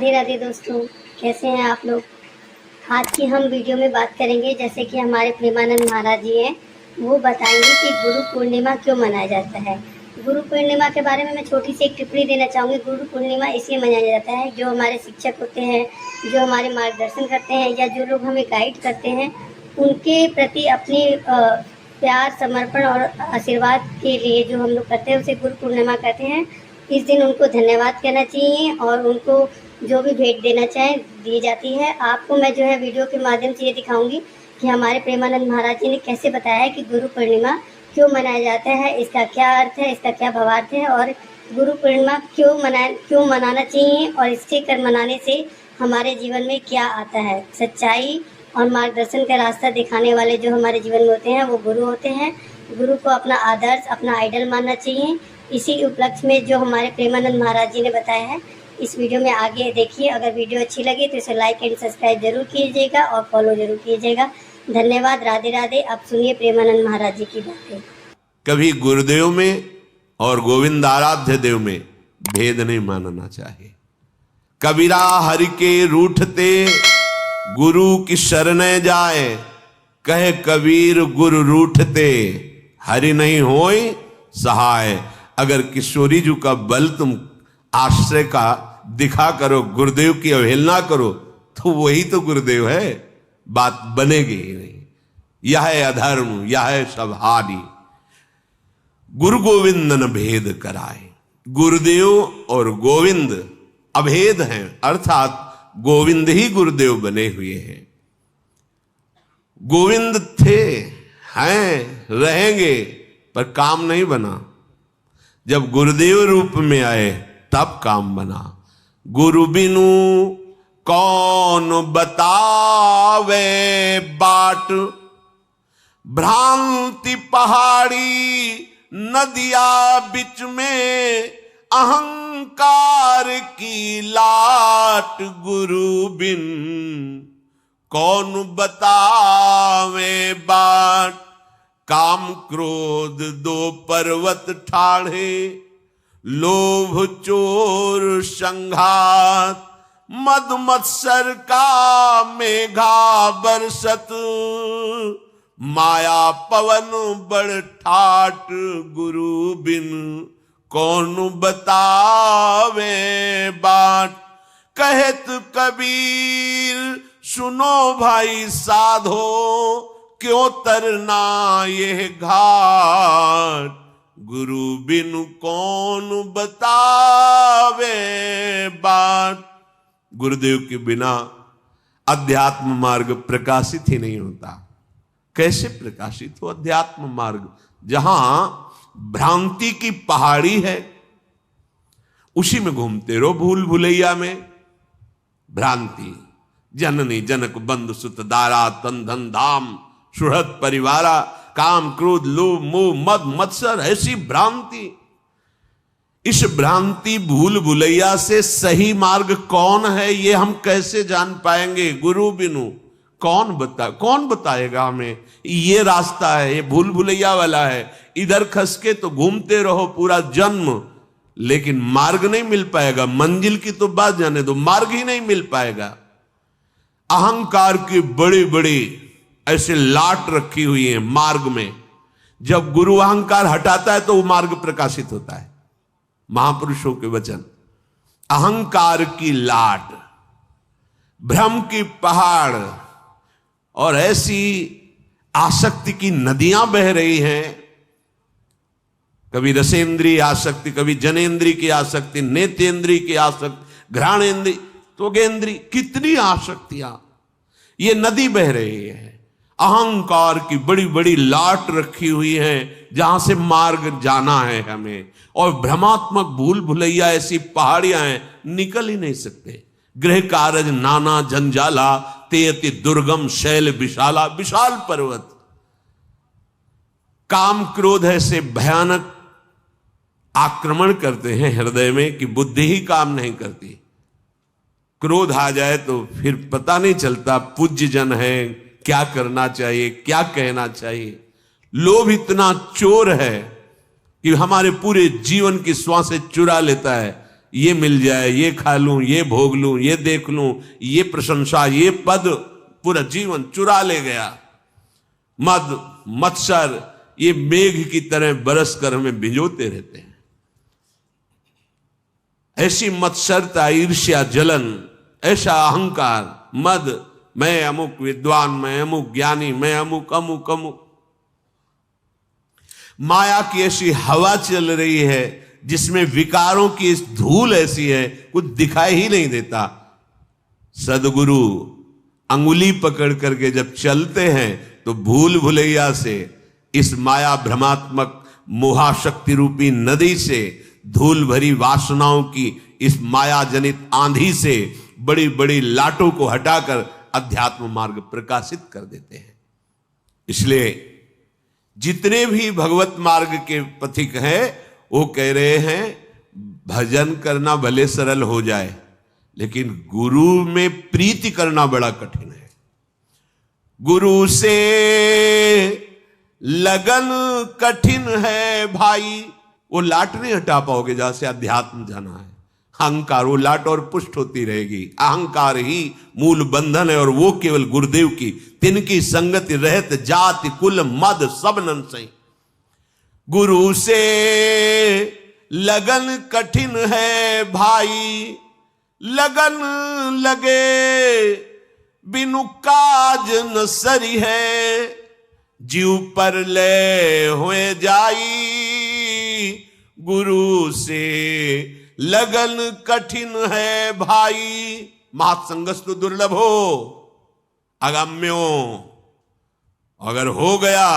राधे राधे दोस्तों, कैसे हैं आप लोग। आज की हम वीडियो में बात करेंगे, जैसे कि हमारे प्रेमानंद महाराज जी हैं, वो बताएंगे कि गुरु पूर्णिमा क्यों मनाया जाता है। गुरु पूर्णिमा के बारे में मैं छोटी सी एक टिप्पणी देना चाहूँगी। गुरु पूर्णिमा इसलिए मनाया जाता है, जो हमारे शिक्षक होते हैं, जो हमारे मार्गदर्शन करते हैं या जो लोग हमें गाइड करते हैं, उनके प्रति अपनी प्यार, समर्पण और आशीर्वाद के लिए जो हम लोग करते हैं उसे गुरु पूर्णिमा कहते हैं। इस दिन उनको धन्यवाद कहना चाहिए और उनको जो भी भेंट देना चाहें दी जाती है। आपको मैं जो है वीडियो के माध्यम से ये दिखाऊंगी कि हमारे प्रेमानंद महाराज जी ने कैसे बताया है कि गुरु पूर्णिमा क्यों मनाया जाता है, इसका क्या अर्थ है, इसका क्या भावार्थ है और गुरु पूर्णिमा क्यों मनाना चाहिए और इसके कर मनाने से हमारे जीवन में क्या आता है। सच्चाई और मार्गदर्शन का रास्ता दिखाने वाले जो हमारे जीवन में होते हैं वो गुरु होते हैं। गुरु को अपना आदर्श, अपना आइडल मानना चाहिए। इसी उपलक्ष्य में जो हमारे प्रेमानंद महाराज जी ने बताया है, इस वीडियो में आगे देखिए। अगर वीडियो अच्छी लगे तो इसे लाइक एंड सब्सक्राइब जरूर कीजिएगा और फॉलो जरूर कीजिएगा। धन्यवाद। राधे राधे। अब सुनिए प्रेमानंद महाराज जी की बातें। कभी गुरुदेव में और गोविंद आराध्य देव में भेद नहीं मानना चाहिए। कबीरा हरि के रूठते गुरु की शरणे जाए, कहे कबीर गुरु रूठते हरि नहीं होय सहाय। अगर किशोरी जी का बल तुम आश्रय का दिखा करो, गुरुदेव की अवहेलना करो, तो वही तो गुरुदेव है, बात बनेगी ही नहीं। यह है अधर्म, यह है सब हानि। गुरु गोविंद न भेद कराए। गुरुदेव और गोविंद अभेद हैं, अर्थात गोविंद ही गुरुदेव बने हुए हैं। गोविंद थे, हैं, रहेंगे, पर काम नहीं बना। जब गुरुदेव रूप में आए तब काम बना। गुरु बिनु कौन बतावे बाट, भ्रांति पहाड़ी नदिया बिच में अहंकार की लाट। गुरु बिन कौन बतावे बाट, काम क्रोध दो पर्वत ठाढ़े, लोभ चोर संघात, मद मत्सर का मेघा बरसत, माया पवन बड़ ठाट। गुरु बिन कौन बतावे बाट, कहत कबीर सुनो भाई साधो, क्यों तरना ये घाट। गुरु बिनु कौन बतावे बाट। गुरुदेव के बिना अध्यात्म मार्ग प्रकाशित ही नहीं होता। कैसे प्रकाशित हो अध्यात्म मार्ग? जहां भ्रांति की पहाड़ी है उसी में घूमते रहो, भूल भुलैया में। भ्रांति जननी जनक बंधु सुत दारा, तन धन धाम सुहृद परिवारा, काम क्रोध लोभ मोह मद मत्सर, ऐसी भ्रांति। इस भ्रांति भूल भुलैया से सही मार्ग कौन है ये हम कैसे जान पाएंगे? गुरु बिनु कौन बताएगा हमें ये रास्ता है, ये भूल भुलैया वाला है। इधर खस के तो घूमते रहो पूरा जन्म, लेकिन मार्ग नहीं मिल पाएगा। मंजिल की तो बात जाने दो, मार्ग ही नहीं मिल पाएगा। अहंकार की बड़ी बड़ी ऐसे लाट रखी हुई है मार्ग में। जब गुरु अहंकार हटाता है तो वो मार्ग प्रकाशित होता है। महापुरुषों के वचन। अहंकार की लाट, भ्रम की पहाड़ और ऐसी आसक्ति की नदियां बह रही हैं। कभी रसेंद्रीय आसक्ति, कभी जनेंद्रीय की आसक्ति, नेत्रेंद्रीय की आसक्ति, घ्राणेंद्रीय, त्वगेंद्रीय, कितनी आसक्तियां। ये नदी बह रही है। अहंकार की बड़ी बड़ी लाट रखी हुई है जहां से मार्ग जाना है हमें। और भ्रमात्मक भूल भुलैया ऐसी पहाड़ियां हैं, निकल ही नहीं सकते। गृह कारज नाना जंजाला, ते अति दुर्गम शैल विशाला। विशाल पर्वत। काम क्रोध ऐसे भयानक आक्रमण करते हैं हृदय में कि बुद्धि ही काम नहीं करती। क्रोध आ जाए तो फिर पता नहीं चलता पूज्य जन है, क्या करना चाहिए, क्या कहना चाहिए। लोभ इतना चोर है कि हमारे पूरे जीवन की श्वासें चुरा लेता है। ये मिल जाए, ये खा लूं, ये भोग लूं, ये देख लूं, ये प्रशंसा, ये पद, पूरा जीवन चुरा ले गया। मद मत्सर ये मेघ की तरह बरस कर हमें भिजोते रहते हैं। ऐसी मत्सरता, ईर्ष्या, जलन, ऐसा अहंकार, मद, मैं अमुक विद्वान, मैं अमुक ज्ञानी, मैं अमुक अमुक अमुक। माया की ऐसी हवा चल रही है जिसमें विकारों की इस धूल ऐसी है, कुछ दिखाई ही नहीं देता। सदगुरु अंगुली पकड़ करके जब चलते हैं तो भूल भुलैया से, इस माया भ्रमात्मक मोहाशक्ति रूपी नदी से, धूल भरी वासनाओं की इस माया जनित आंधी से बड़ी बड़ी लाटों को हटाकर अध्यात्म मार्ग प्रकाशित कर देते हैं। इसलिए जितने भी भगवत मार्ग के पथिक हैं वो कह रहे हैं भजन करना भले सरल हो जाए, लेकिन गुरु में प्रीति करना बड़ा कठिन है। गुरु से लगन कठिन है भाई। वो लाट नहीं हटा पाओगे जहां से अध्यात्म जाना है। अहंकार, वो लाट और पुष्ट होती रहेगी। अहंकार ही मूल बंधन है और वो केवल गुरुदेव की तिनकी संगति रहत जाति कुल मद सब नन सही। गुरु से लगन कठिन है भाई, लगन लगे बिनु काज न सरी है। जीव पर ले हुए जाई, गुरु से लगन कठिन है भाई। महासंगस्तु दुर्लभ हो अगम्यो। अगर हो गया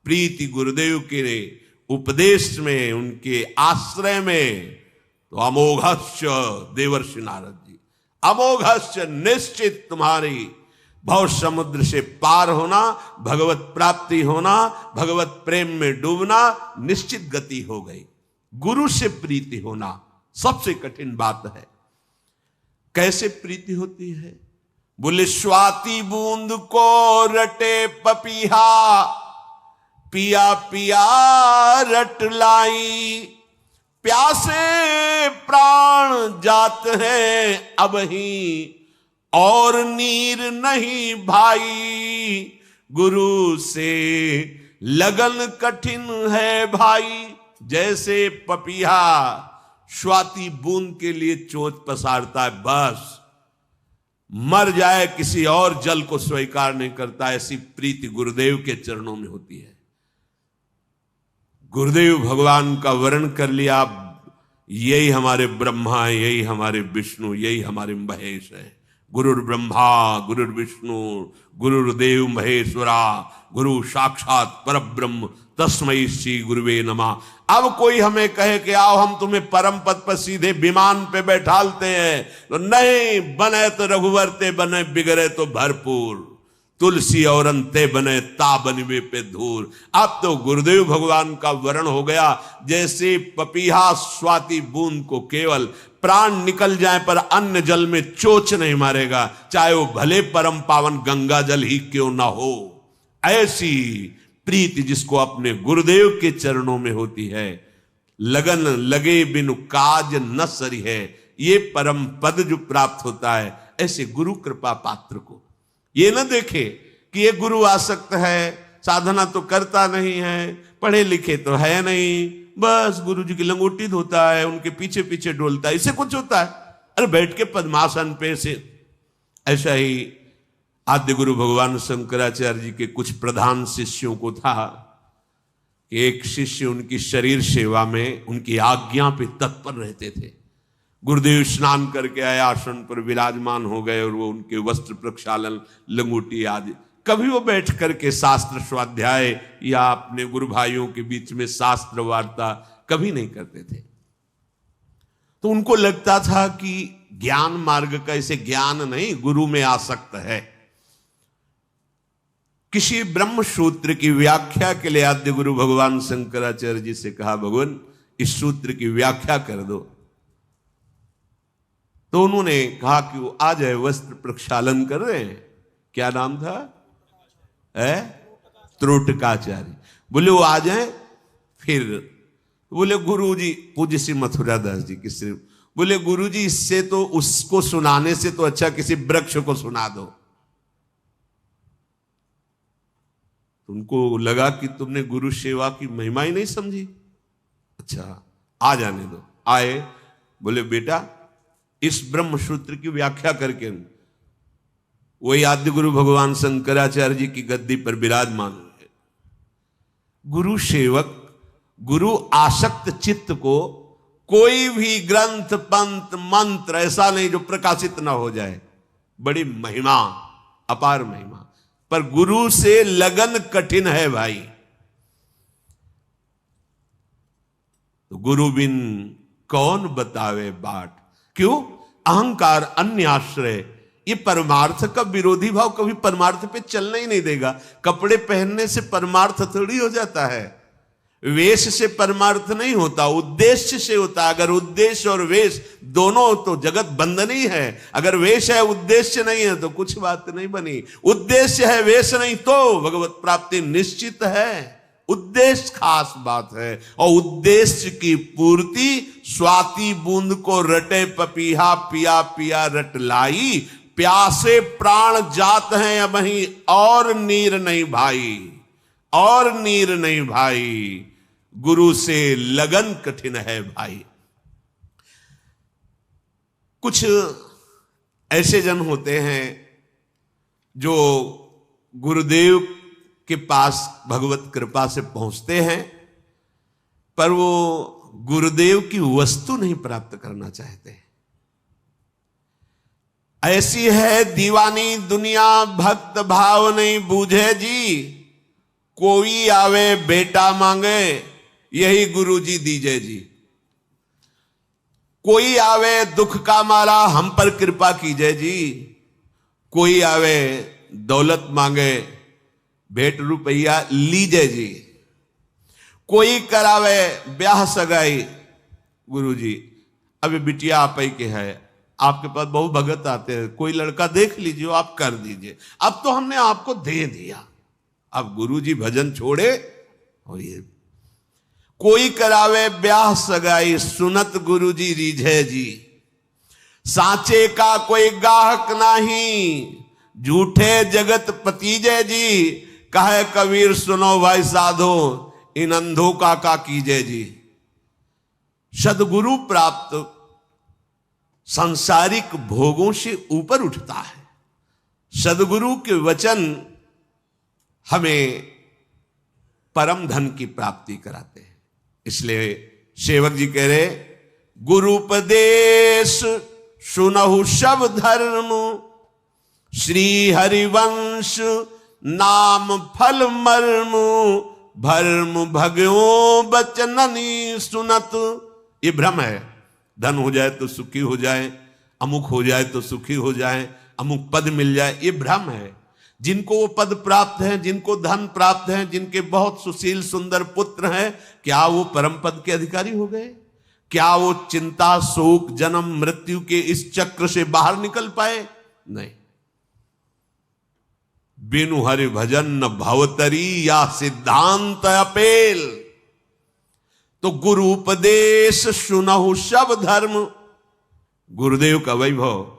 प्रीति गुरुदेव के उपदेश में, उनके आश्रय में, तो अमोघश्च देवर्षि नारद जी, अमोघश्च निश्चित तुम्हारी भव समुद्र से पार होना, भगवत प्राप्ति होना, भगवत प्रेम में डूबना निश्चित गति हो गई। गुरु से प्रीति होना सबसे कठिन बात है। कैसे प्रीति होती है? बोले स्वाति बूंद को रटे पपीहा, पिया पिया रट लाई। प्यासे प्राण जात है अब ही, और नीर नहीं भाई। गुरु से लगन कठिन है भाई। जैसे पपीहा स्वाति बूंद के लिए चोंच पसारता है, बस मर जाए, किसी और जल को स्वीकार नहीं करता। ऐसी प्रीति गुरुदेव के चरणों में होती है। गुरुदेव भगवान का वर्ण कर लिया, यही हमारे ब्रह्मा है, यही हमारे विष्णु, यही हमारे महेश है। गुरुर् ब्रह्मा गुरुर् विष्णु गुरुर्देव महेश्वरा, गुरु साक्षात परब्रह्म तस्मै श्री गुरुवे नमः। अब कोई हमें कहे कि आओ हम तुम्हें परम पद पर सीधे विमान पे बैठालते हैं, तो नहीं, बने तो रघुवर ते बने, बिगड़े तो भरपूर। तुलसी और अंते बने ता बनवे पे धूर। अब तो गुरुदेव भगवान का वर्ण हो गया। जैसे पपीहा स्वाति बूंद को केवल प्राण निकल जाए पर अन्य जल में चोच नहीं मारेगा, चाहे वो भले परम पावन गंगा जल ही क्यों ना हो। ऐसी प्रीति जिसको अपने गुरुदेव के चरणों में होती है, लगन लगे बिनु काज न सरी है, ये परम पद जो प्राप्त होता है, ऐसे गुरु कृपा पात्र को ये न देखे कि ये गुरु आसक्त है, साधना तो करता नहीं है, पढ़े लिखे तो है नहीं, बस गुरु जी की लंगोटी धोता है, उनके पीछे पीछे डोलता है, इससे कुछ होता है? अरे बैठ के पद्मासन पे से। ऐसा ही आद्य गुरु भगवान शंकराचार्य जी के कुछ प्रधान शिष्यों को था कि एक शिष्य उनकी शरीर सेवा में उनकी आज्ञा पे तत्पर रहते थे। गुरुदेव स्नान करके आए, आसन पर विराजमान हो गए और वो उनके वस्त्र प्रक्षालन, लंगोटी आदि, कभी वो बैठ करके शास्त्र स्वाध्याय या अपने गुरु भाइयों के बीच में शास्त्र वार्ता कभी नहीं करते थे। तो उनको लगता था कि ज्ञान मार्ग का इसे ज्ञान नहीं, गुरु में आसक्त है। किसी ब्रह्म सूत्र की व्याख्या के लिए आद्य गुरु भगवान शंकराचार्य जी से कहा, भगवान इस सूत्र की व्याख्या कर दो। तो उन्होंने कहा कि वो आ जाए, वस्त्र प्रक्षालन कर रहे हैं। क्या नाम था? त्रोटकाचार्य। बोले वो आ जाए, फिर बोले गुरु जी, पूज्य श्री मथुरा दास जी की श्री, बोले गुरु जी इससे तो, उसको सुनाने से तो अच्छा किसी वृक्ष को सुना दो। उनको लगा कि तुमने गुरु सेवा की महिमा ही नहीं समझी। अच्छा आ जाने दो। आए, बोले बेटा इस ब्रह्म सूत्र की व्याख्या करके वही आद्य गुरु भगवान शंकराचार्य जी की गद्दी पर विराजमान हुए। गुरु सेवक, गुरु आसक्त चित्त को कोई भी ग्रंथ, पंथ, मंत्र ऐसा नहीं जो प्रकाशित ना हो जाए। बड़ी महिमा, अपार महिमा। पर गुरु से लगन कठिन है भाई। तो गुरु बिन कौन बतावे बाट। क्यों? अहंकार, अन्य आश्रय, ये परमार्थ का विरोधी भाव कभी परमार्थ पे चलना ही नहीं देगा। कपड़े पहनने से परमार्थ थोड़ी हो जाता है। वेश से परमार्थ नहीं होता, उद्देश्य से होता। अगर उद्देश्य और वेश दोनों, तो जगत बंधन ही है। अगर वेश है उद्देश्य नहीं है तो कुछ बात नहीं बनी। उद्देश्य है वेश नहीं तो भगवत प्राप्ति निश्चित है। उद्देश्य खास बात है। और उद्देश्य की पूर्ति स्वाति बूंद को रटे पपीहा, पिया पिया रट लाई। प्यासे प्राण जात हैं अब ही, और नीर नहीं भाई, और नीर नहीं भाई। गुरु से लगन कठिन है भाई। कुछ ऐसे जन होते हैं जो गुरुदेव के पास भगवत कृपा से पहुंचते हैं, पर वो गुरुदेव की वस्तु नहीं प्राप्त करना चाहते। ऐसी है दीवानी दुनिया, भक्त भाव नहीं बूझे जी। कोई आवे बेटा मांगे, यही गुरु जी दीजे जी। कोई आवे दुख का मारा, हम पर कृपा कीजिए जी। कोई आवे दौलत मांगे, भेंट रुपया लीजिए जी। कोई करावे ब्याह सगाई, गुरु जी अभी बिटिया आप ही के है, आपके पास बहु भगत आते हैं, कोई लड़का देख लीजिए, आप कर दीजिए। अब तो हमने आपको दे दिया, अब गुरु जी भजन छोड़े। और ये कोई करावे ब्याह सगाई, सुनत गुरु जी रीझे जी। सांचे का कोई गाहक नहीं, झूठे जगत पतीजे जी। कहे कबीर सुनो भाई साधो, इन अंधों का कीजे जी। सदगुरु प्राप्त सांसारिक भोगों से ऊपर उठता है। सदगुरु के वचन हमें परम धन की प्राप्ति कराते हैं। इसलिए सेवक जी कह रहे, गुरु उपदेश सुनहु सब धर्म। श्री हरिवंश नाम फल मर्म। भर्म भगयो बचननी सुनत। ये भ्रम है, धन हो जाए तो सुखी हो जाए, अमुक हो जाए तो सुखी हो जाए, अमुक पद मिल जाए, ये भ्रम है। जिनको वो पद प्राप्त है, जिनको धन प्राप्त है, जिनके बहुत सुशील सुंदर पुत्र हैं, क्या वो परम पद के अधिकारी हो गए? क्या वो चिंता शोक जन्म मृत्यु के इस चक्र से बाहर निकल पाए? नहीं। बिनु हरि भजन न भवतरी, या सिद्धांत अपेल। तो गुरु उपदेश सुनहु सब धर्म। गुरुदेव का वैभव,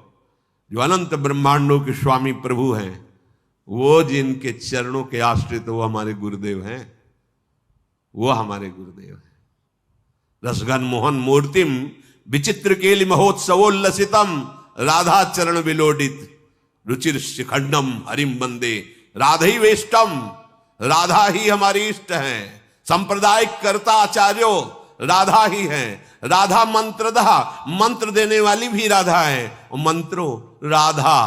जो अनंत ब्रह्मांडों के स्वामी प्रभु हैं, वो जिनके चरणों के आश्रित, वो हमारे गुरुदेव हैं। वो हमारे गुरुदेव हैं। रसघन मोहन मूर्तिम विचित्र केलि महोत्सवोल्लसितम। राधा चरण विलोडित रुचिर शिखंडम हरिम बंदे। राधा ही वेष्टम, राधा ही हमारी इष्ट है। सांप्रदायिक कर्ता आचार्यो राधा ही है। राधा मंत्रदा, मंत्र देने वाली भी राधा है। और मंत्रो राधा,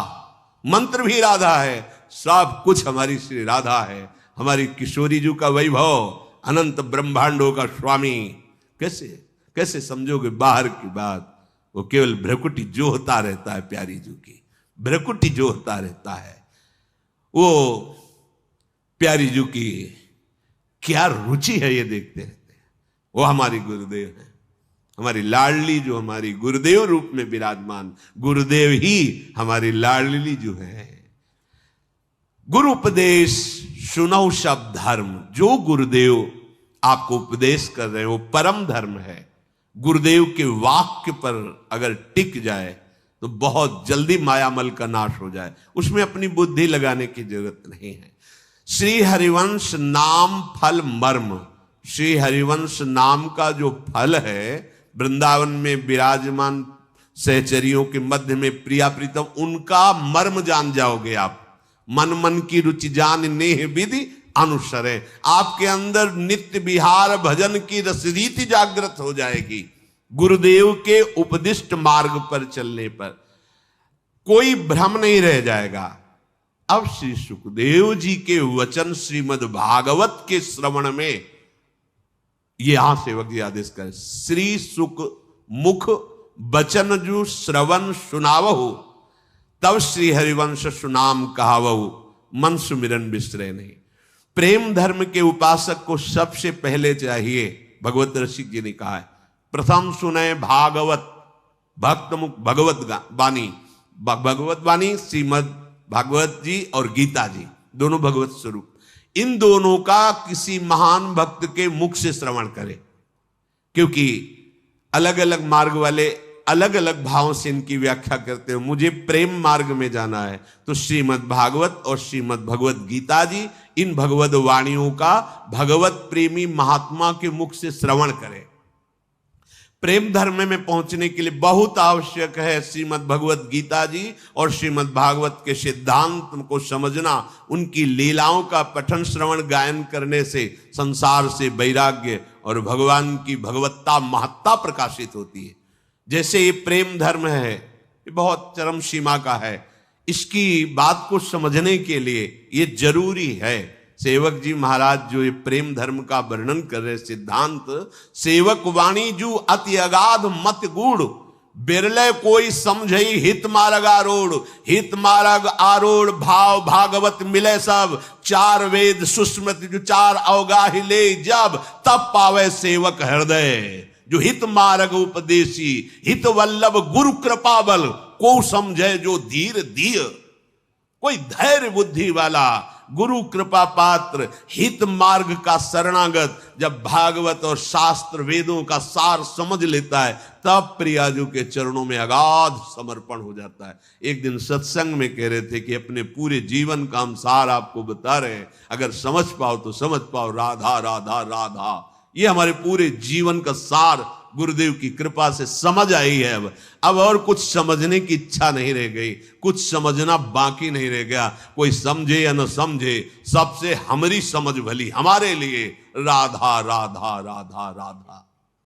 मंत्र भी राधा है। सब कुछ हमारी श्री राधा है। हमारी किशोरी जी का वैभव, अनंत ब्रह्मांडों का स्वामी। कैसे कैसे समझोगे बाहर की बात? वो केवल भ्रकुटी जोहता रहता है, प्यारी जी की भ्रकुटी जोहता रहता है। वो प्यारी जी की क्या रुचि है ये देखते रहते हैं। वो हमारी गुरुदेव है, हमारी लाडली जो हमारी गुरुदेव रूप में विराजमान गुरुदेव ही हमारी लाडली जो है। गुरु उपदेश सुनौ सब धर्म। जो गुरुदेव आपको उपदेश कर रहे हैं वो परम धर्म है। गुरुदेव के वाक्य पर अगर टिक जाए तो बहुत जल्दी मायामल का नाश हो जाए, उसमें अपनी बुद्धि लगाने की जरूरत नहीं है। श्री हरिवंश नाम फल मर्म, श्री हरिवंश नाम का जो फल है, वृंदावन में विराजमान सहचरियों के मध्य में प्रिया प्रीतम, उनका मर्म जान जाओगे आप। मन मन की रुचि जान नेह विधि अनुसरे, आपके अंदर नित्य विहार भजन की रसरीति जागृत हो जाएगी। गुरुदेव के उपदिष्ट मार्ग पर चलने पर कोई भ्रम नहीं रह जाएगा। अब श्री सुखदेव जी के वचन श्रीमद् भागवत के श्रवण में, यहां सेवक जी आदेश कर, श्री सुख मुख बचन जो श्रवण सुनावहु, तब श्री हरिवंश सुनाम कहावहु, मन सुमिरन बिसरे नहीं। प्रेम धर्म के उपासक को सबसे पहले चाहिए, भगवत रसिक जी ने कहा है, प्रथम सुने भागवत, भक्त मुख भगवत वाणी, भगवत वाणी श्रीमद् भागवत जी और गीता जी, दोनों भगवत स्वरूप, इन दोनों का किसी महान भक्त के मुख से श्रवण करें। क्योंकि अलग अलग मार्ग वाले अलग अलग भावों से इनकी व्याख्या करते हो। मुझे प्रेम मार्ग में जाना है तो श्रीमद् भागवत और श्रीमद् भगवत गीता जी, इन भगवत वाणियों का भगवत प्रेमी महात्मा के मुख से श्रवण करें। प्रेम धर्म में पहुंचने के लिए बहुत आवश्यक है श्रीमद् भगवत गीता जी और श्रीमद् भागवत के सिद्धांत को समझना। उनकी लीलाओं का पठन श्रवण गायन करने से संसार से वैराग्य और भगवान की भगवत्ता महत्ता प्रकाशित होती है। जैसे ये प्रेम धर्म है, ये बहुत चरम सीमा का है, इसकी बात को समझने के लिए ये जरूरी है। सेवक जी महाराज जो ये प्रेम धर्म का वर्णन कर रहे सिद्धांत, सेवक वाणी जो अति अगाध मत गूढ़, बिरले कोई समझई हित मार्ग आरोड़, हित मार्ग आरोड़ भाव भागवत मिले सब, चार वेद सुस्मृति जो चार अवगाहि ले जब, तब पावे सेवक हृदय। जो हित मार्ग उपदेशी, हित वल्लभ गुरु कृपा बल, को समझे जो धीर धीर, कोई धैर्य बुद्धि वाला गुरु कृपा पात्र हित मार्ग का शरणागत जब भागवत और शास्त्र वेदों का सार समझ लेता है, तब प्रियाजू के चरणों में अगाध समर्पण हो जाता है। एक दिन सत्संग में कह रहे थे कि अपने पूरे जीवन का हम सार आपको बता रहे हैं, अगर समझ पाओ तो समझ पाओ, राधा राधा राधा। ये हमारे पूरे जीवन का सार गुरुदेव की कृपा से समझ आई है। अब और कुछ समझने की इच्छा नहीं रह गई, कुछ समझना बाकी नहीं रह गया। कोई समझे या न समझे, सबसे हमारी समझ भली, हमारे लिए राधा राधा राधा राधा।